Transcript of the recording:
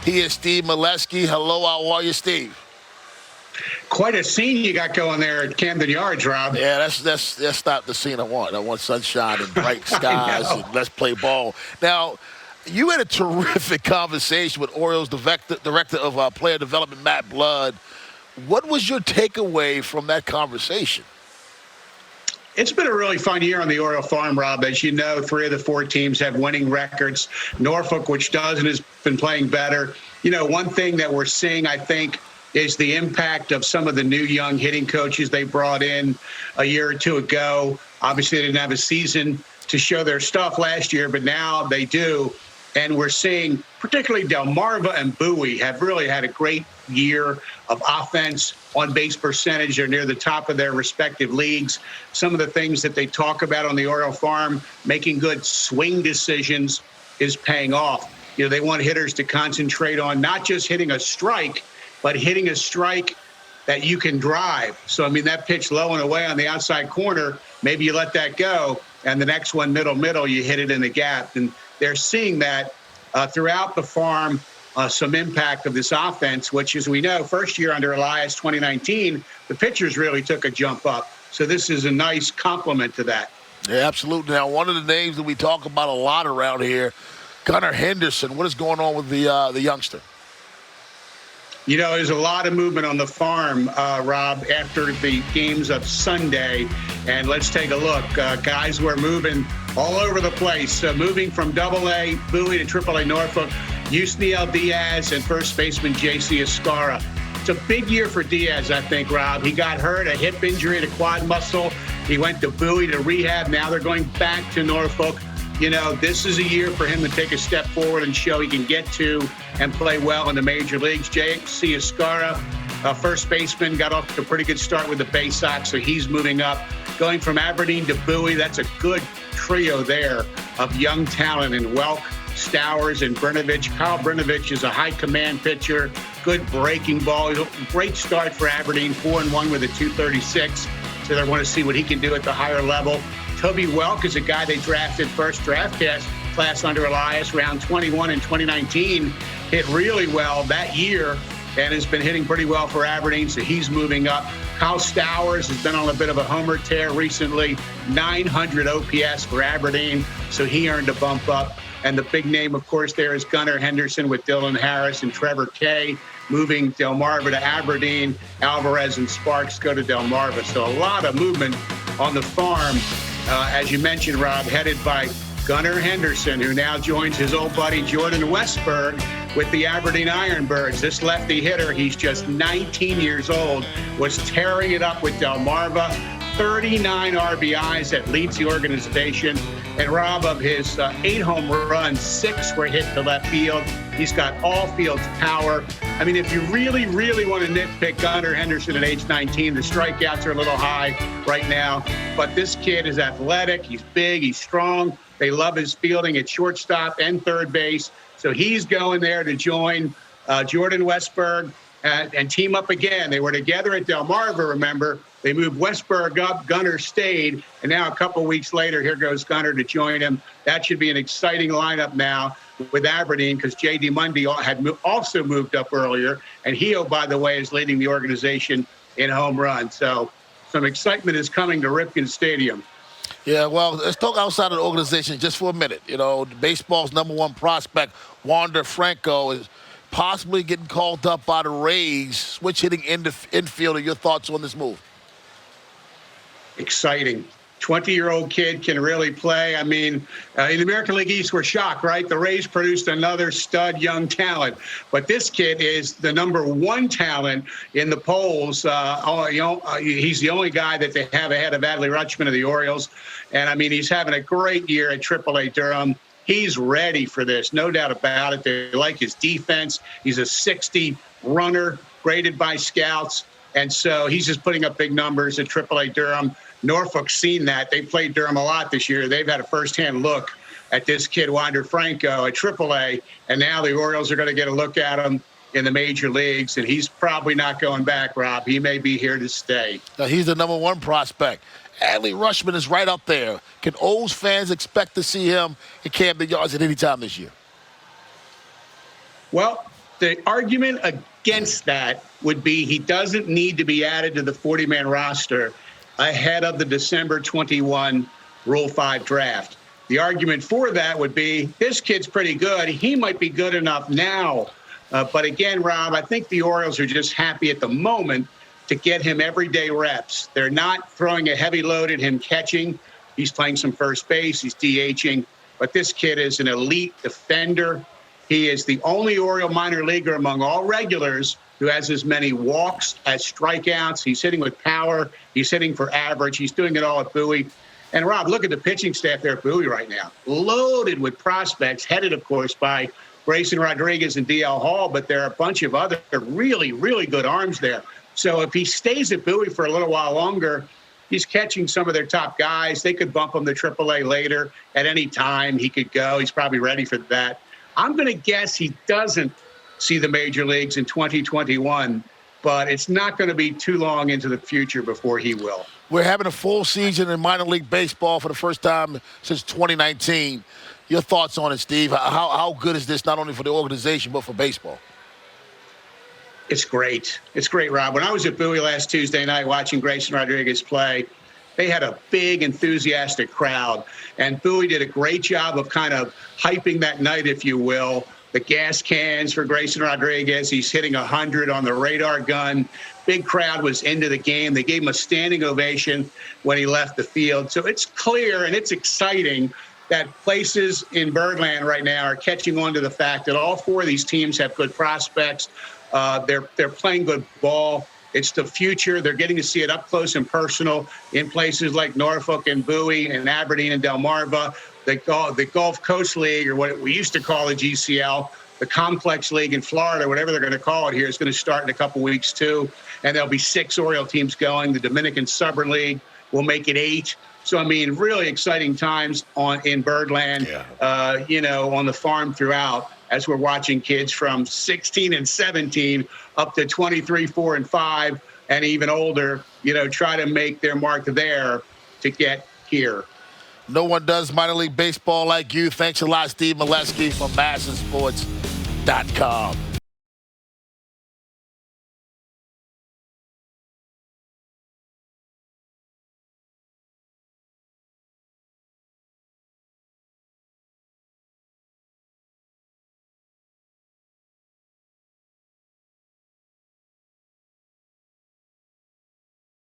He is Steve Melewski. Hello, how are you, Steve? Quite a scene you got going there at Camden Yards, Rob. Yeah, that's not the scene I want. I want sunshine and bright skies and let's play ball. Now, you had a terrific conversation with Orioles director of player development, Matt Blood. What was your takeaway from that conversation? It's been a really fun year on the Oriole farm, Rob. As you know, 3 of the 4 teams have winning records. Norfolk, which doesn't, has been playing better. You know, one thing that we're seeing, I think, is the impact of some of the new young hitting coaches they brought in a year or 2 ago. Obviously, they didn't have a season to show their stuff last year, but now they do. And we're seeing, particularly Delmarva and Bowie, have really had a great year of offense, on-base percentage. They're near the top of their respective leagues. Some of the things that they talk about on the Oriole farm, making good swing decisions, is paying off. You know, they want hitters to concentrate on not just hitting a strike, but hitting a strike that you can drive. So, I mean, that pitch low and away on the outside corner, maybe you let that go, and the next one middle, you hit it in the gap. And they're seeing that throughout the farm, some impact of this offense, which, as we know, first year under Elias, 2019, the pitchers really took a jump up. So this is a nice complement to that. Yeah, absolutely. Now, one of the names that we talk about a lot around here, Gunnar Henderson. What is going on with the youngster? You know, there's a lot of movement on the farm, Rob, after the games of Sunday. And let's take a look. Guys were moving all over the place, moving from Double-A Bowie to Triple-A Norfolk. Yusniel Diaz and first baseman J.C. Escara. It's a big year for Diaz, I think, Rob. He got hurt, a hip injury to quad muscle. He went to Bowie to rehab. Now they're going back to Norfolk. You know, this is a year for him to take a step forward and show he can get to and play well in the major leagues. J.C. Escara, first baseman, got off to a pretty good start with the Bay Sox, so he's moving up. Going from Aberdeen to Bowie, that's a good trio there of young talent in Welk, Stowers, and Brnovich. Kyle Brnovich is a high-command pitcher, good breaking ball. Great start for Aberdeen, 4-1 with a 236. So they want to see what he can do at the higher level. Toby Welk is a guy they drafted first draft class under Elias, round 21 in 2019. Hit really well that year and has been hitting pretty well for Aberdeen, so he's moving up. Kyle Stowers has been on a bit of a homer tear recently, 900 OPS for Aberdeen, so he earned a bump up. And the big name, of course, there is Gunnar Henderson with Dylan Harris and Trevor Kay, moving Delmarva to Aberdeen. Alvarez and Sparks go to Delmarva. So a lot of movement on the farm, as you mentioned, Rob, headed by Gunnar Henderson, who now joins his old buddy Jordan Westberg with the Aberdeen Ironbirds. This lefty hitter, he's just 19 years old, was tearing it up with Delmarva. 39 RBIs that leads the organization. And Rob, of his 8 home runs, 6 were hit to left field. He's got all field power. I mean, if you really, really want to nitpick Gunnar Henderson at age 19, the strikeouts are a little high right now. But this kid is athletic. He's big. He's strong. They love his fielding at shortstop and third base. So he's going there to join Jordan Westberg and team up again. They were together at Delmarva, remember. They moved Westberg up, Gunnar stayed, and now a couple weeks later, here goes Gunnar to join him. That should be an exciting lineup now with Aberdeen, because J.D. Mundy had also moved up earlier, and he, oh, by the way, is leading the organization in home runs. So some excitement is coming to Ripken Stadium. Yeah, well, let's talk outside of the organization just for a minute. You know, baseball's #1 prospect, Wander Franco, is possibly getting called up by the Rays, switch hitting infielder. Your thoughts on this move? Exciting. 20-year-old kid can really play. I mean, in the American League East, we're shocked, right? The Rays produced another stud young talent. But this kid is the #1 talent in the polls. He's the only guy that they have ahead of Adley Rutschman of the Orioles. And, I mean, he's having a great year at AAA Durham. He's ready for this, no doubt about it. They like his defense. He's a 60 runner, graded by scouts. And so he's just putting up big numbers at AAA Durham. Norfolk's seen that. They played Durham a lot this year. They've had a firsthand look at this kid, Wander Franco, at AAA. And now the Orioles are going to get a look at him in the major leagues. And he's probably not going back, Rob. He may be here to stay. Now, he's the #1 prospect. Adley Rutschman is right up there. Can O's fans expect to see him at Camden Yards at any time this year? Well, The argument against that would be he doesn't need to be added to the 40-man roster ahead of the December 21 Rule 5 draft. The argument for that would be this kid's pretty good. He might be good enough now. But again, Rob, I think the Orioles are just happy at the moment to get him everyday reps. They're not throwing a heavy load at him catching. He's playing some first base. He's DHing. But this kid is an elite defender. He is the only Oriole minor leaguer among all regulars who has as many walks as strikeouts. He's hitting with power. He's hitting for average. He's doing it all at Bowie. And, Rob, look at the pitching staff there at Bowie right now. Loaded with prospects, headed, of course, by Grayson Rodriguez and DL Hall, but there are a bunch of other really, really good arms there. So if he stays at Bowie for a little while longer, he's catching some of their top guys. They could bump him to AAA later. At any time, he could go. He's probably ready for that. I'm going to guess he doesn't see the major leagues in 2021, but it's not going to be too long into the future before he will. We're having a full season in minor league baseball for the first time since 2019. Your thoughts on it, Steve? How good is this not only for the organization but for baseball? It's great. It's great, Rob. When I was at Bowie last Tuesday night watching Grayson Rodriguez play, they had a big, enthusiastic crowd. And Bowie did a great job of kind of hyping that night, if you will. The gas cans for Grayson Rodriguez. He's hitting 100 on the radar gun. Big crowd was into the game. They gave him a standing ovation when he left the field. So it's clear and it's exciting that places in Birdland right now are catching on to the fact that all four of these teams have good prospects. They're playing good ball. It's the future. They're getting to see it up close and personal in places like Norfolk and Bowie and Aberdeen and Delmarva. The Gulf Coast League, or what we used to call the GCL, the Complex League in Florida, whatever they're going to call it here, is going to start in a couple weeks too. And there'll be 6 Oriole teams going. The Dominican Southern League will make it 8. So, I mean, really exciting times in Birdland, on the farm throughout, as we're watching kids from 16 and 17 up to 23, 4, and 5, and even older, try to make their mark there to get here. No one does minor league baseball like you. Thanks a lot, Steve Melewski from MASNsports.com.